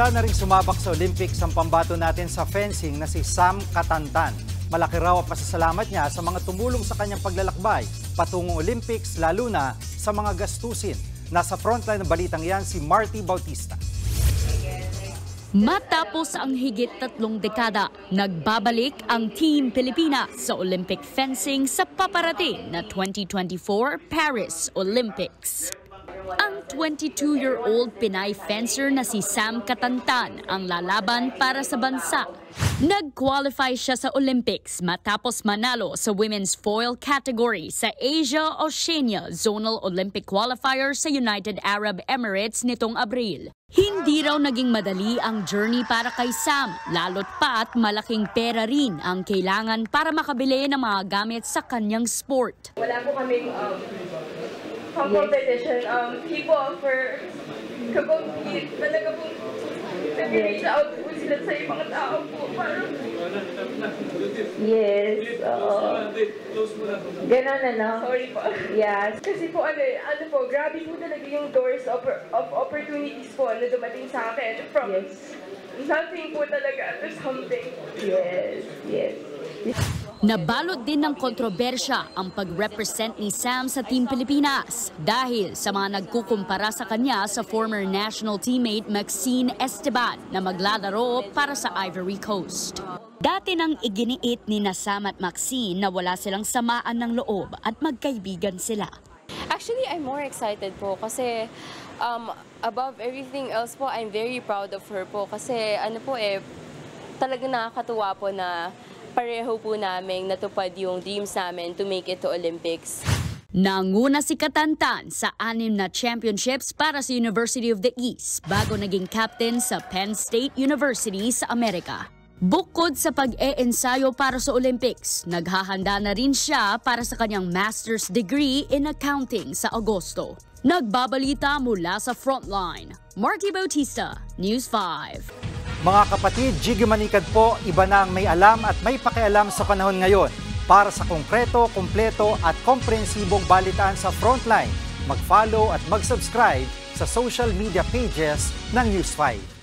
Handa na rin sumabak sa Olympics ang pambato natin sa fencing na si Sam Katantan. Malaki raw ang pasasalamat niya sa mga tumulong sa kanyang paglalakbay patungong Olympics, lalo na sa mga gastusin. Nasa frontline ng balitang yan si Marty Bautista. Matapos ang higit 3 dekada, nagbabalik ang Team Pilipinas sa Olympic fencing sa paparating na 2024 Paris Olympics. Ang 22-year-old Pinay fencer na si Sam Katantan ang lalaban para sa bansa. Nag-qualify siya sa Olympics matapos manalo sa women's foil category sa Asia-Oceania Zonal Olympic Qualifier sa United Arab Emirates nitong Abril. Hindi raw naging madali ang journey para kay Sam, lalo't pat malaking pera rin ang kailangan para makabili ng mga gamit sa kanyang sport. Wala po kaming competition. People offer compete. Talaga po nag-reach out po sila sa ibang tao po. Parang yes, ganon ano? sorry po. Yes. Kasi po ano po, grabe po talaga yung doors of opportunities po na dumating sa akin. From nothing po talaga to something. Yes, yes. Nabalot din ng kontrobersya ang pag-represent ni Sam sa Team Pilipinas dahil sa mga nagkukumpara sa kanya sa former national teammate Maxine Esteban na maglalaro para sa Ivory Coast. Dati nang iginiit ni Sam at Maxine na wala silang samaan ng loob at magkaibigan sila. Actually, I'm more excited po kasi above everything else po, I'm very proud of her po kasi talagang nakakatuwa po na pareho po namin natupad yung dreams namin to make it to Olympics. Nanguna si Katantan sa 6 na championships para sa University of the East bago naging captain sa Penn State University sa Amerika. Bukod sa pag-e-ensayo para sa Olympics, naghahanda na rin siya para sa kanyang master's degree in accounting sa Agosto. Nagbabalita mula sa Frontline, Marty Bautista, News 5. Mga kapatid, Jiggy Manikad po, iba na ang may alam at may pakialam sa panahon ngayon. Para sa konkreto, kumpleto at komprehensibong balitaan sa Frontline, mag-follow at mag-subscribe sa social media pages ng News 5.